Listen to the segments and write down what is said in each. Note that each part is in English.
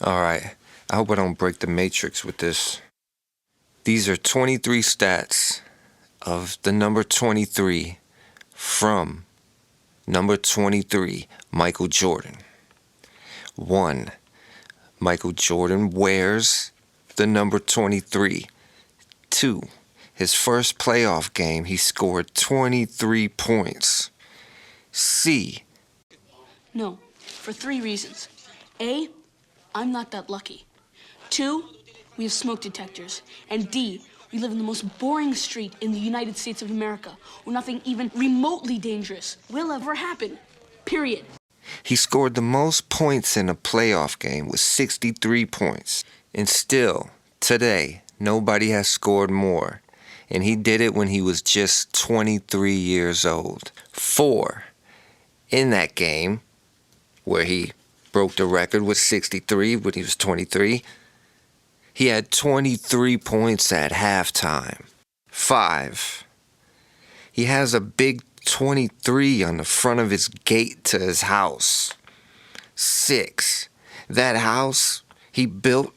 Alright, I hope I don't break the matrix with this. These are 23 stats of the number 23 from number 23, Michael Jordan. 1. Michael Jordan wears the number 23. 2. His first playoff game, he scored 23 points. C. No, for 3 reasons. A, I'm not that lucky. 2, we have smoke detectors. And D, we live in the most boring street in the United States of America, where nothing even remotely dangerous will ever happen. Period. He scored the most points in a playoff game with 63 points. And still, today, nobody has scored more. And he did it when he was just 23 years old. 4. In that game, where he broke the record with 63 when he was 23, he had 23 points at halftime. 5. He has a big 23 on the front of his gate to his house. 6. That house he built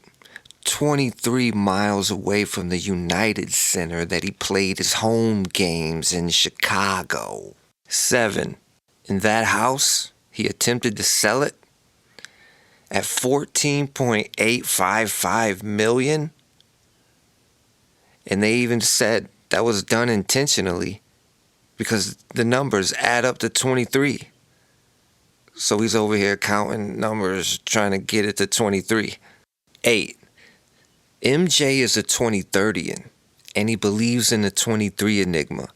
23 miles away from the United Center that he played his home games in Chicago. 7. In that house, he attempted to sell it at $14.855 million. And they even said that was done intentionally because the numbers add up to 23. So he's over here counting numbers, trying to get it to 23. 8. MJ is a 2030-ian, and he believes in the 23 Enigma.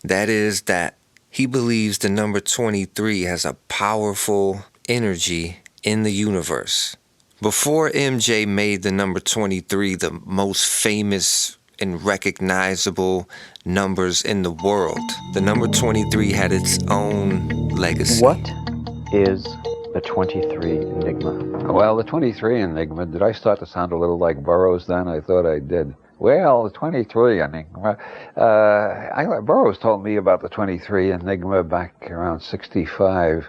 That is that he believes the number 23 has a powerful energy in the universe. Before MJ made the number 23 the most famous and recognizable numbers in the world, the number 23 had its own legacy. What is the 23 Enigma? Well, the 23 Enigma, did I start to sound a little like Burroughs then? I thought I did. Well, the 23 Enigma, Burroughs told me about the 23 Enigma back around 65.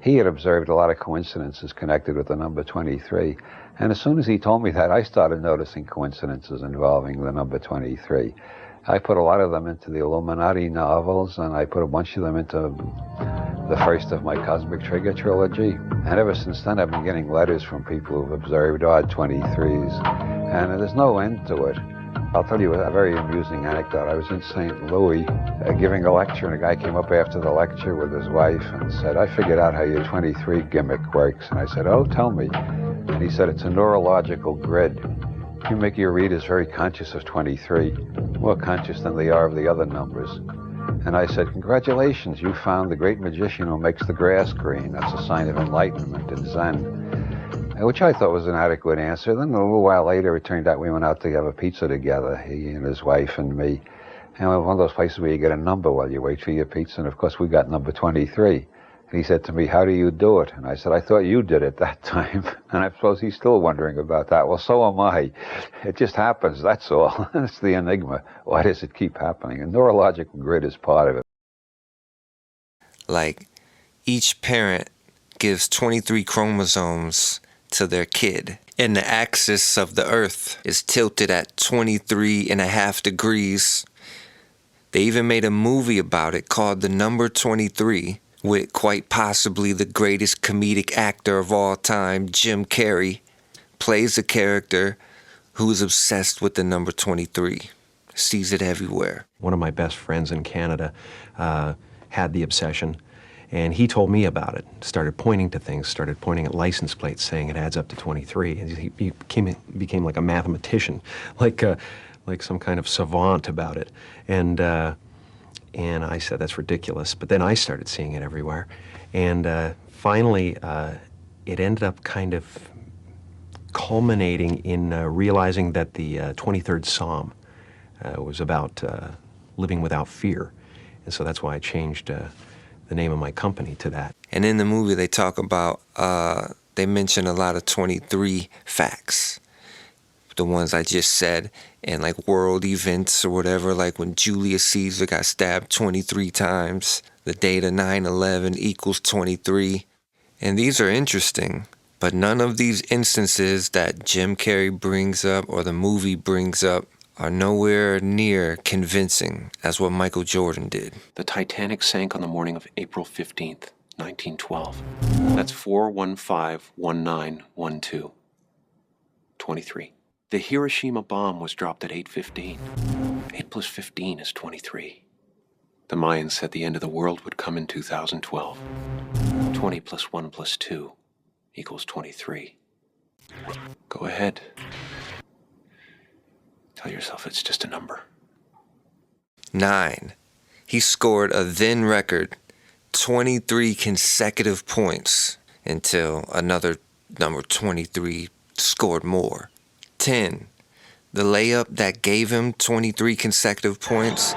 He had observed a lot of coincidences connected with the number 23. And as soon as he told me that, I started noticing coincidences involving the number 23. I put a lot of them into the Illuminati novels, and I put a bunch of them into the first of my Cosmic Trigger trilogy. And ever since then, I've been getting letters from people who've observed odd 23s. And there's no end to it. I'll tell you a very amusing anecdote. I was in St. Louis giving a lecture, and a guy came up after the lecture with his wife and said, I figured out how your 23 gimmick works. And I said, oh, tell me. And he said, it's a neurological grid. You make your readers very conscious of 23, more conscious than they are of the other numbers. And I said, congratulations, you found the great magician who makes the grass green. That's a sign of enlightenment in Zen. Which I thought was an adequate answer. Then a little while later, it turned out we went out to have a pizza together, he and his wife and me. And one of those places where you get a number while you wait for your pizza. And of course, we got number 23. And he said to me, how do you do it? And I said, I thought you did it that time. And I suppose he's still wondering about that. Well, so am I. It just happens, that's all. It's the enigma. Why does it keep happening? A neurological grid is part of it. Like, each parent gives 23 chromosomes to their kid, and the axis of the earth is tilted at 23.5 degrees. They even made a movie about it called The Number 23, with quite possibly the greatest comedic actor of all time, Jim Carrey, plays a character who's obsessed with the number 23, sees it everywhere. One of my best friends in Canada had the obsession, and he told me about it, started pointing to things, started pointing at license plates saying it adds up to 23. And he became like a mathematician, like some kind of savant about it. And I said, that's ridiculous. But then I started seeing it everywhere. And finally, it ended up kind of culminating in realizing that the 23rd Psalm was about living without fear. And so that's why I changed the name of my company to that. And in the movie, they talk about, they mention a lot of 23 facts. The ones I just said, and like world events or whatever, like when Julius Caesar got stabbed 23 times, the date of 9/11 equals 23. And these are interesting But none of these instances that Jim Carrey brings up or the movie brings up are nowhere near convincing as what Michael Jordan did. The Titanic sank on the morning of April 15th, 1912. That's 4-1-5-1-9-1-2. 23. The Hiroshima bomb was dropped at 8:15. 8 plus 15 is 23. The Mayans said the end of the world would come in 2012. 20 plus 1 plus 2 equals 23. Go ahead. Tell yourself it's just a number. 9. He scored a then record 23 consecutive points until another number 23 scored more. 10. The layup that gave him 23 consecutive points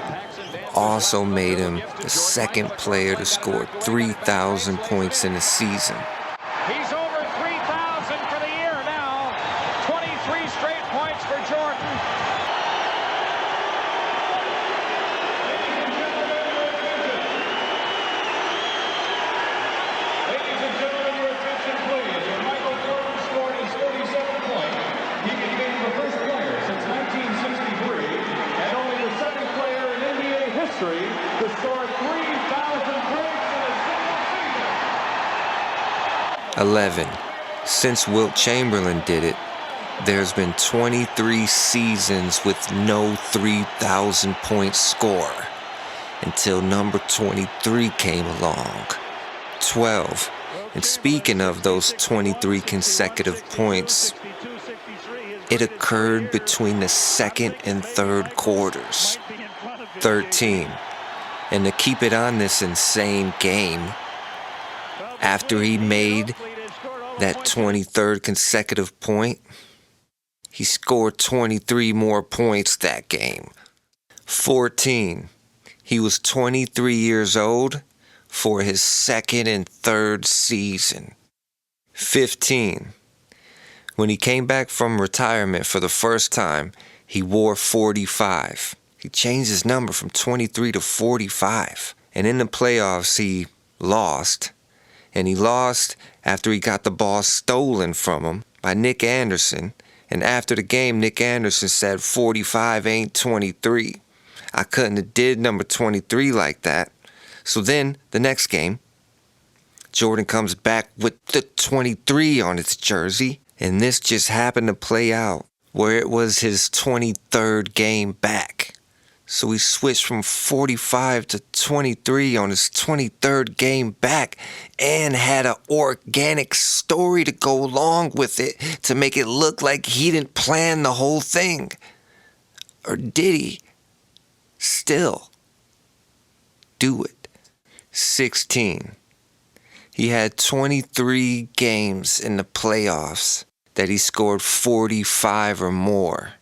also made him the second player to score 3,000 points in a season. He's over 3,000 for the year now. 23 straight points for Jordan. Ladies and gentlemen, your attention please. When Michael Jordan scored his 37th point, he became the first player since 1963 and only the second player in NBA history to score 3,000 points in a single season. 11. Since Wilt Chamberlain did it, there's been 23 seasons with no 3,000 point score until number 23 came along. 12. And speaking of those 23 consecutive points, it occurred between the second and third quarters. 13. And to keep it on this insane game, after he made that 23rd consecutive point, he scored 23 more points that game. 14. He was 23 years old for his second and third season. 15. When he came back from retirement for the first time, he wore 45. He changed his number from 23 to 45. And in the playoffs, he lost. And he lost after he got the ball stolen from him by Nick Anderson. And after the game, Nick Anderson said 45 ain't 23. I couldn't have did number 23 like that. So then, the next game, Jordan comes back with the 23 on his jersey. And this just happened to play out where it was his 23rd game back. So he switched from 45 to 23 on his 23rd game back and had an organic story to go along with it to make it look like he didn't plan the whole thing. Or did he? Still do it. 16. He had 23 games in the playoffs that he scored 45 or more.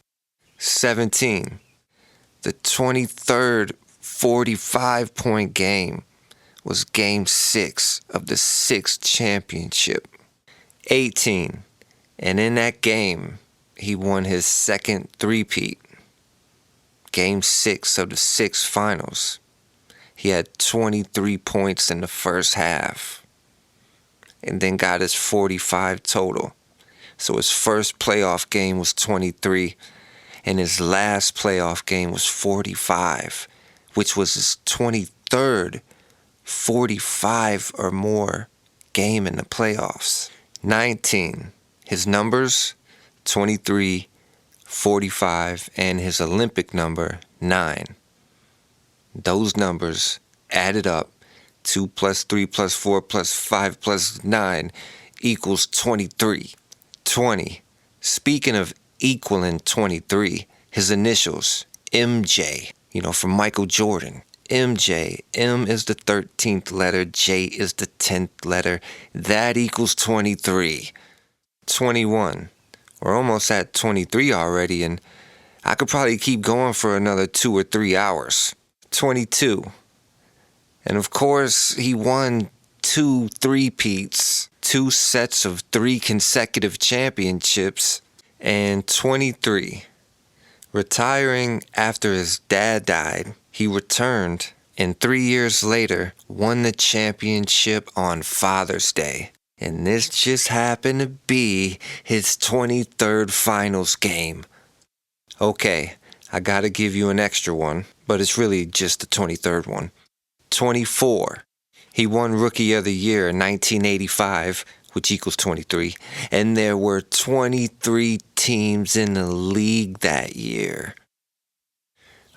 17. The 23rd 45-point game was Game 6 of the 6th championship. 18. And in that game, he won his second three-peat. Game 6 of the 6th finals. He had 23 points in the first half. And then got his 45 total. So his first playoff game was 23. And his last playoff game was 45, which was his 23rd 45 or more game in the playoffs. 19. His numbers, 23, 45, and his Olympic number, 9. Those numbers added up, 2 plus 3 plus 4 plus 5 plus 9 equals 23. 20. Speaking of equaling 23, his initials, MJ, from Michael Jordan. MJ, M is the 13th letter, J is the 10th letter. That equals 23. 21. We're almost at 23 already, and I could probably keep going for another 2 or 3 hours. 22. And of course, he won 2 three-peats, 2 sets of 3 consecutive championships, and 23. Retiring after his dad died, he returned and 3 years later won the championship on Father's Day. And this just happened to be his 23rd finals game. Okay, I gotta give you an extra one, but it's really just the 23rd one. 24. He won Rookie of the Year in 1985, which equals 23, and there were 23 teams in the league that year.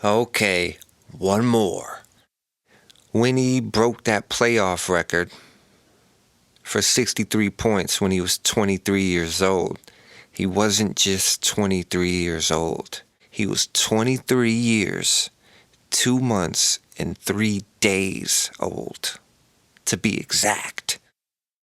Okay, one more. When he broke that playoff record for 63 points when he was 23 years old, he wasn't just 23 years old. He was 23 years, 2 months, and 3 days old, to be exact.